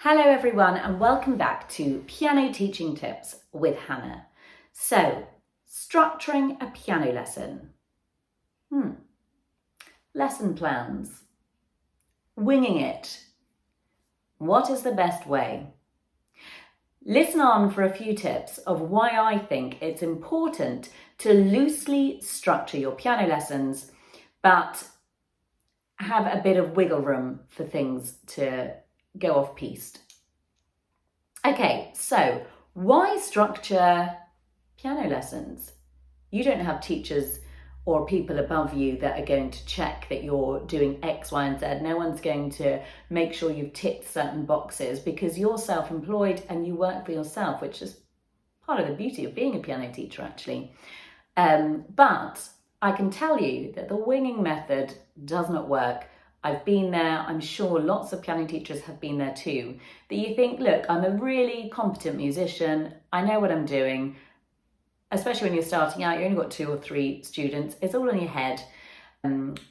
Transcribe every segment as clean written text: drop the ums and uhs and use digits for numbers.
Hello everyone and welcome back to Piano Teaching Tips with Hannah. So, structuring a piano lesson. Lesson plans. Winging it. What is the best way? Listen on for a few tips of why I think it's important to loosely structure your piano lessons, but have a bit of wiggle room for things to go off piste. Okay, so why structure piano lessons? You don't have teachers or people above you that are going to check that you're doing X, Y, and Z. No one's going to make sure you've ticked certain boxes because you're self-employed and you work for yourself, which is part of the beauty of being a piano teacher, actually. But I can tell you that the winging method does not work. I've been there, I'm sure lots of piano teachers have been there too, that you think, look, I'm a really competent musician, I know what I'm doing, especially when you're starting out, you only got 2 or 3 students, it's all in your head.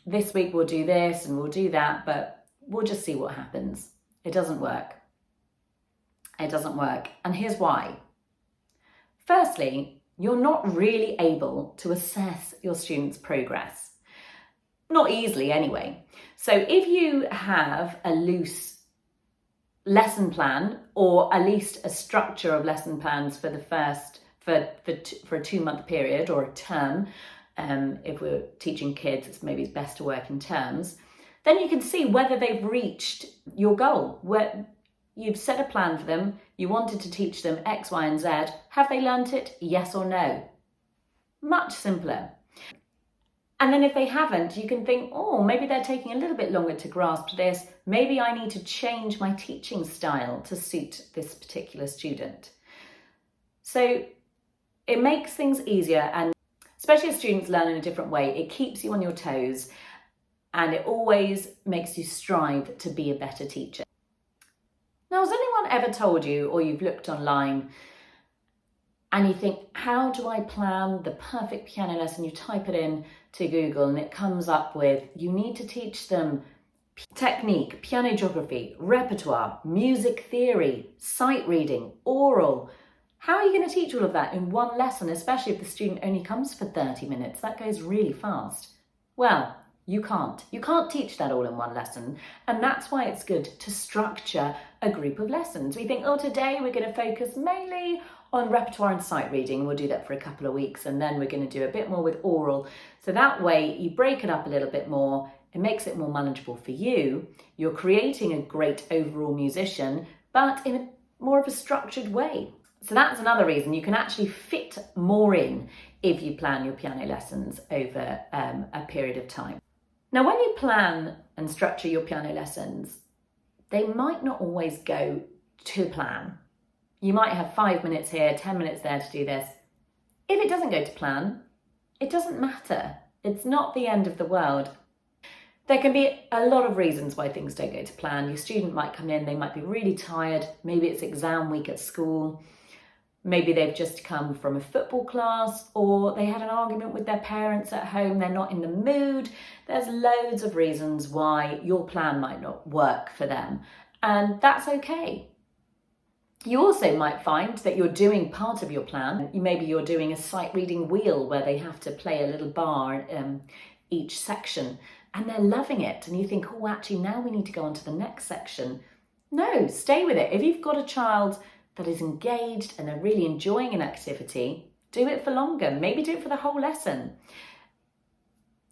This week we'll do this and we'll do that, but we'll just see what happens. It doesn't work. It doesn't work, and here's why. Firstly, you're not really able to assess your students' progress. Not easily anyway. So if you have a loose lesson plan or at least a structure of lesson plans for for a 2-month period or a term, if we're teaching kids, it's best to work in terms, then you can see whether they've reached your goal. Where you've set a plan for them, you wanted to teach them X, Y, and Z. Have they learnt it? Yes or no? Much simpler. And then if they haven't, you can think, oh, maybe they're taking a little bit longer to grasp this. Maybe I need to change my teaching style to suit this particular student. So it makes things easier, and especially as students learn in a different way, it keeps you on your toes and it always makes you strive to be a better teacher. Now, has anyone ever told you, or you've looked online and you think, how do I plan the perfect piano lesson? You type it in to Google and it comes up with, you need to teach them technique, piano geography, repertoire, music theory, sight reading, oral. How are you going to teach all of that in one lesson, especially if the student only comes for 30 minutes? That goes really fast. Well, you can't. You can't teach that all in one lesson, and that's why it's good to structure a group of lessons. We think, oh, today we're going to focus mainly on repertoire and sight reading. We'll do that for a couple of weeks, and then we're going to do a bit more with oral. So that way you break it up a little bit more. It makes it more manageable for you. You're creating a great overall musician, but in more of a structured way. So that's another reason you can actually fit more in if you plan your piano lessons over a period of time. Now, when you plan and structure your piano lessons, they might not always go to plan. You might have 5 minutes here, 10 minutes there to do this. If it doesn't go to plan, it doesn't matter. It's not the end of the world. There can be a lot of reasons why things don't go to plan. Your student might come in, they might be really tired. Maybe it's exam week at school. Maybe they've just come from a football class, or they had an argument with their parents at home, they're not in the mood. There's loads of reasons why your plan might not work for them, and that's okay. You also might find that you're doing part of your plan. Maybe you're doing a sight reading wheel where they have to play a little bar each section, and they're loving it, and you think, oh, actually now we need to go on to the next section. No, stay with it. If you've got a child that is engaged and they're really enjoying an activity, do it for longer. Maybe do it for the whole lesson.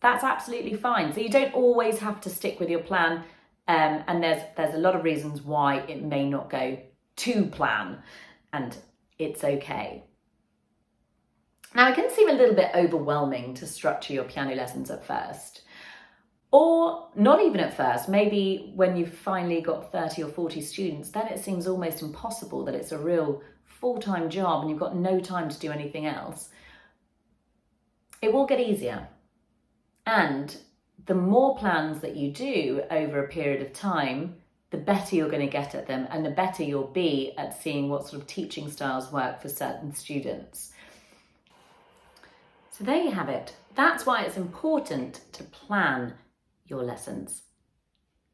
That's absolutely fine. So you don't always have to stick with your plan, and there's a lot of reasons why it may not go to plan, and it's okay. Now, it can seem a little bit overwhelming to structure your piano lessons at first. Or not even at first, maybe when you've finally got 30 or 40 students, then it seems almost impossible, that it's a real full-time job and you've got no time to do anything else. It will get easier. And the more plans that you do over a period of time, the better you're going to get at them, and the better you'll be at seeing what sort of teaching styles work for certain students. So there you have it. That's why it's important to plan your lessons.